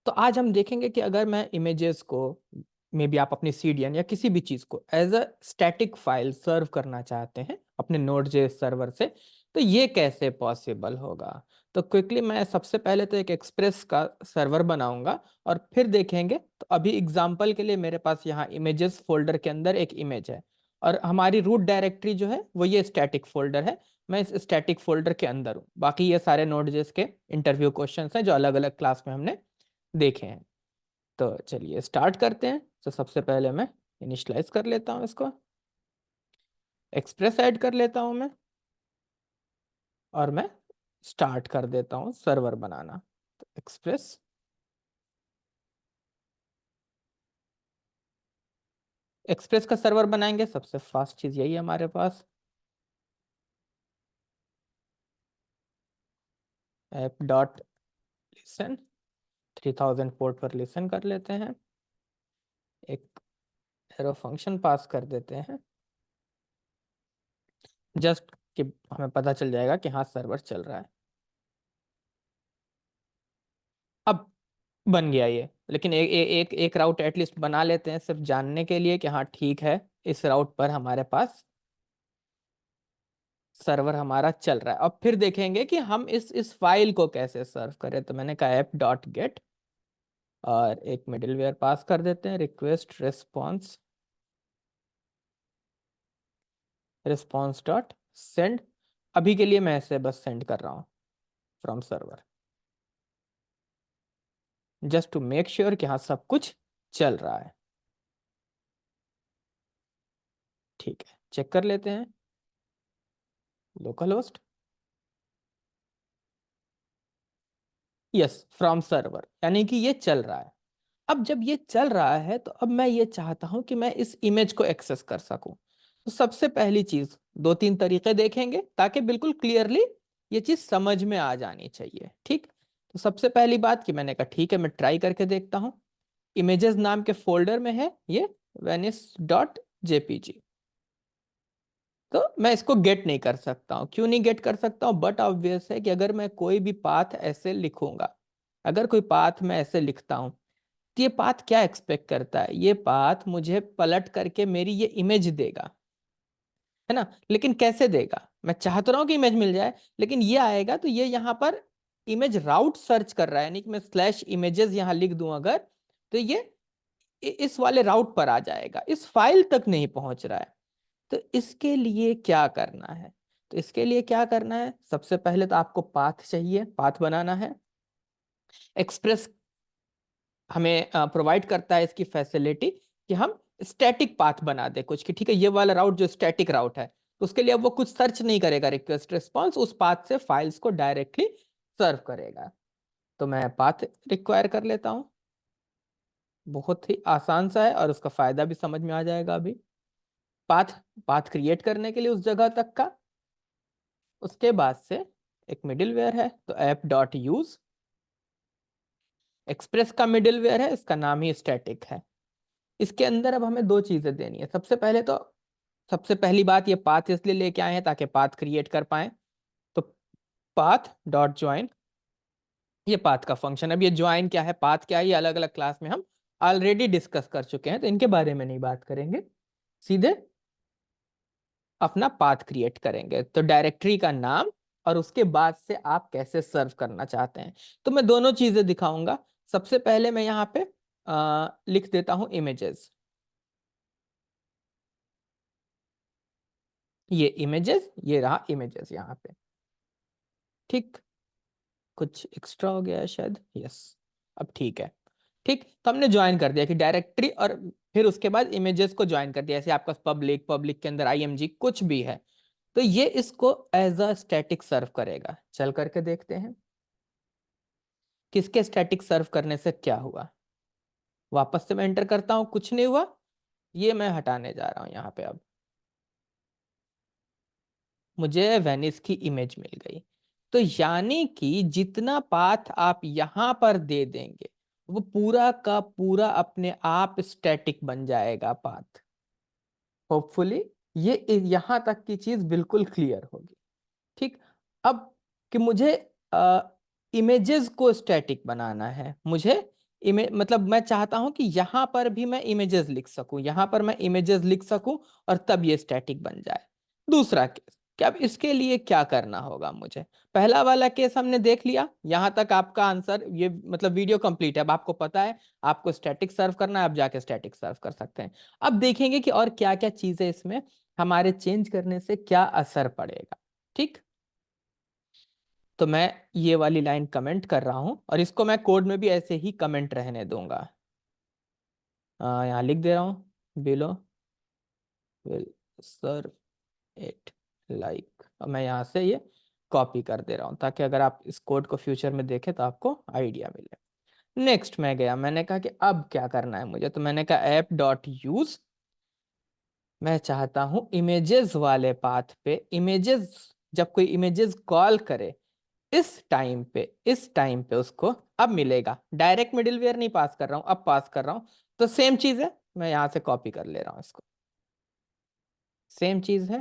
तो आज हम देखेंगे कि अगर मैं इमेजेस को, मे बी आप अपनी सीडीएन या किसी भी चीज को एज अ स्टैटिक फाइल सर्व करना चाहते हैं अपने नोड.जेएस सर्वर से, तो ये कैसे पॉसिबल होगा। तो क्विकली मैं सबसे पहले तो एक एक्सप्रेस का सर्वर बनाऊंगा और फिर देखेंगे। तो अभी एग्जांपल के लिए मेरे पास यहाँ इमेजेस फोल्डर के अंदर एक इमेज है और हमारी रूट डायरेक्टरी जो है वो ये स्टैटिक फोल्डर है। मैं इस स्टैटिक फोल्डर के अंदर हूँ। बाकी ये सारे नोड.जेएस के इंटरव्यू क्वेश्चंस हैं जो अलग अलग क्लास में हमने देखे हैं। तो चलिए स्टार्ट करते हैं। तो सबसे पहले मैं इनिशियलाइज कर लेता हूँ इसको, एक्सप्रेस ऐड कर लेता हूँ मैं, और मैं स्टार्ट कर देता हूँ सर्वर बनाना। तो एक्सप्रेस, एक्सप्रेस का सर्वर बनाएंगे, सबसे फास्ट चीज यही है हमारे पास। ऐप डॉट लिसन, 3000 पोर्ट पर लिसन कर लेते हैं, एक एरो फंक्शन पास कर देते हैं, जस्ट कि हमें पता चल जाएगा कि हाँ सर्वर चल रहा है। अब बन गया ये, लेकिन एक राउट एटलीस्ट बना लेते हैं सिर्फ जानने के लिए कि हाँ ठीक है, इस राउट पर हमारे पास सर्वर हमारा चल रहा है। अब फिर देखेंगे कि हम इस फाइल को कैसे सर्व करें। तो मैंने कहा ऐप डॉट गेट और एक मिडिलवेयर पास कर देते हैं, request response, response dot send. अभी के लिए मैं ऐसे बस सेंड कर रहा हूँ from server, just to make sure कि हाँ सब कुछ चल रहा है। ठीक है, चेक कर लेते हैं। Local host, yes from server, यानी कि ये चल रहा है। अब जब ये चल रहा है तो अब मैं ये चाहता हूं कि मैं इस इमेज को एक्सेस कर सकूं। तो सबसे पहली चीज, दो तीन तरीके देखेंगे ताकि बिल्कुल क्लियरली ये चीज समझ में आ जानी चाहिए। ठीक, तो सबसे पहली बात कि मैंने कहा ठीक है मैं ट्राई करके देखता हूं। इमेजेस नाम के फोल्डर में है ये वेनिस डॉट जेपीजी। तो मैं इसको गेट नहीं कर सकता हूँ। क्यों नहीं गेट कर सकता हूँ? बट ऑब्वियस है कि अगर मैं कोई भी पाथ ऐसे लिखूंगा, अगर कोई पाथ मैं ऐसे लिखता हूं, तो ये पाथ क्या एक्सपेक्ट करता है? ये पाथ मुझे पलट करके मेरी ये इमेज देगा, है ना। लेकिन कैसे देगा? मैं चाह तो रहा हूं कि इमेज मिल जाए, लेकिन ये आएगा तो ये यहाँ पर इमेज राउट सर्च कर रहा है, यानी कि मैं स्लैश इमेजेस यहाँ लिख दूं अगर, तो ये इस वाले राउट पर आ जाएगा, इस फाइल तक नहीं पहुंच रहा है। तो इसके लिए क्या करना है? तो इसके लिए क्या करना है, सबसे पहले तो आपको पाथ चाहिए, पाथ बनाना है। एक्सप्रेस हमें प्रोवाइड करता है इसकी फैसिलिटी कि हम स्टैटिक पाथ बना दे कुछ, कि ठीक है ये वाला राउट जो स्टैटिक राउट है, तो उसके लिए अब वो कुछ सर्च नहीं करेगा, रिक्वेस्ट रिस्पॉन्स उस पाथ से फाइल्स को डायरेक्टली सर्व करेगा। तो मैं पाथ रिक्वायर कर लेता हूँ, बहुत ही आसान सा है और उसका फायदा भी समझ में आ जाएगा अभी। पाथ, पाथ क्रिएट करने के लिए उस जगह तक का, उसके बाद से एक मिडिलवेयर है तो ऐप डॉट यूज, एक्सप्रेस का मिडिलवेयर है, इसका नाम ही स्टैटिक है। इसके अंदर अब हमें दो चीजें देनी है। सबसे पहले तो, सबसे पहली बात, ये पाथ इसलिए लेके आए हैं ताकि पाथ क्रिएट कर पाए। तो पाथ डॉट ज्वाइन, ये पाथ का फंक्शन। अब ये ज्वाइन क्या है, पाथ क्या है, ये अलग अलग क्लास में हम ऑलरेडी डिस्कस कर चुके हैं, तो इनके बारे में नहीं बात करेंगे, सीधे अपना पाथ क्रिएट करेंगे। तो डायरेक्टरी का नाम और उसके बाद से आप कैसे सर्व करना चाहते हैं। तो मैं दोनों चीजें दिखाऊंगा। सबसे पहले मैं यहाँ पे लिख देता हूं इमेजेस, ये इमेजेस, ये रहा इमेजेस यहाँ पे। ठीक, कुछ एक्स्ट्रा हो गया है शायद, यस अब ठीक है। ठीक, तो हमने ज्वाइन कर दिया कि डायरेक्टरी, और फिर उसके बाद इमेजेस को ज्वाइन कर दिया। जैसे आपका पब्लिक, पब्लिक के अंदर आईएमजी कुछ भी है, तो ये इसको एज अ स्टैटिक सर्व करेगा। चल करके देखते हैं किसके स्टैटिक सर्व करने से क्या हुआ। वापस से मैं एंटर करता हूं, कुछ नहीं हुआ। ये मैं हटाने जा रहा हूं यहाँ पे। अब मुझे वेनिस की इमेज मिल गई। तो यानी कि जितना पाथ आप यहां पर दे देंगे वो पूरा का पूरा अपने आप स्टैटिक बन जाएगा पाथ। होपफुली ये यहां तक की चीज बिल्कुल क्लियर होगी। ठीक, अब कि मुझे इमेजेस को स्टैटिक बनाना है, मुझे इमेज मतलब मैं चाहता हूं कि यहां पर भी मैं इमेजेस लिख सकूं, यहां पर मैं इमेजेस लिख सकूं और तब ये स्टैटिक बन जाए। दूसरा केस, कि अब इसके लिए क्या करना होगा मुझे। पहला वाला केस हमने देख लिया, यहां तक आपका आंसर ये मतलब वीडियो कंप्लीट है। अब आपको पता है आपको स्टैटिक सर्व करना है, आप जाके स्टैटिक सर्व कर सकते हैं। अब देखेंगे कि और क्या क्या चीजें इसमें हमारे चेंज करने से क्या असर पड़ेगा। ठीक, तो मैं ये वाली लाइन कमेंट कर रहा हूं और इसको मैं कोड में भी ऐसे ही कमेंट रहने दूंगा। यहाँ लिख दे रहा हूं, below will serve it like, और मैं यहाँ से ये कॉपी कर दे रहा हूँ ताकि अगर आप इस कोड को फ्यूचर में देखें तो आपको आइडिया मिले। नेक्स्ट मैं गया, मैंने कहा कि अब क्या करना है मुझे, तो मैंने कहा ऐप डॉट यूज, मैं चाहता हूं इमेजेस वाले पाथ पे इमेजेस, जब कोई इमेजेस कॉल करे इस टाइम पे उसको अब मिलेगा। डायरेक्ट मिडिलवेयर नहीं पास कर रहा हूं, अब पास कर रहा हूं, तो सेम चीज है, मैं यहां से कॉपी कर ले रहा हूं इसको। सेम चीज है,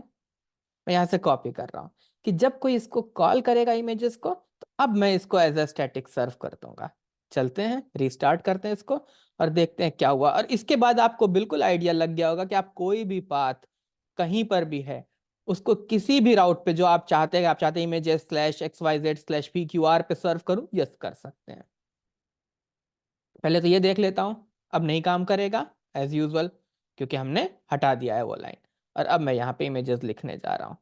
मैं यहां से कॉपी कर रहा हूं कि जब कोई इसको कॉल करेगा इमेजेस को, तो अब मैं इसको एज अ स्टैटिक सर्व कर दूंगा। चलते हैं, रीस्टार्ट करते हैं इसको और देखते हैं क्या हुआ। और इसके बाद आपको बिल्कुल आइडिया लग गया होगा कि आप कोई भी पाथ कहीं पर भी है उसको किसी भी राउट पे जो आप चाहते हैं, आप चाहते हैं इमेजेस स्लैश XYZ/PQR पे सर्व करूं, यस कर सकते हैं। पहले तो ये देख लेता हूं, अब नहीं काम करेगा एज यूजल, क्योंकि हमने हटा दिया है वो लाइन। और अब मैं यहाँ पे इमेजेस लिखने जा रहा हूँ,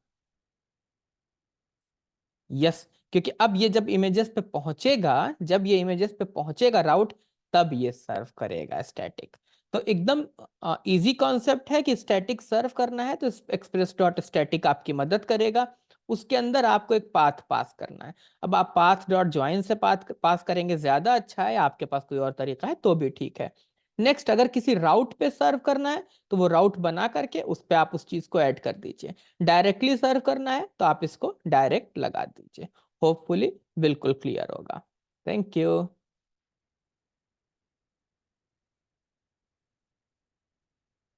यस, क्योंकि अब ये जब इमेजेस पे पहुंचेगा, जब ये इमेजेस पे पहुंचेगा राउट, तब ये सर्व करेगा स्टैटिक। तो एकदम इजी कॉन्सेप्ट है कि स्टैटिक सर्व करना है तो एक्सप्रेस डॉट स्टैटिक आपकी मदद करेगा। उसके अंदर आपको एक पाथ पास करना है। अब आप पाथ डॉट ज्वाइन से पाथ पास करेंगे ज्यादा अच्छा है, आपके पास कोई और तरीका है तो भी ठीक है। नेक्स्ट, अगर किसी राउट पे सर्व करना है तो वो राउट बना करके उस पे आप उस चीज को ऐड कर दीजिए। डायरेक्टली सर्व करना है तो आप इसको डायरेक्ट लगा दीजिए। होपफुली बिल्कुल क्लियर होगा। Thank you.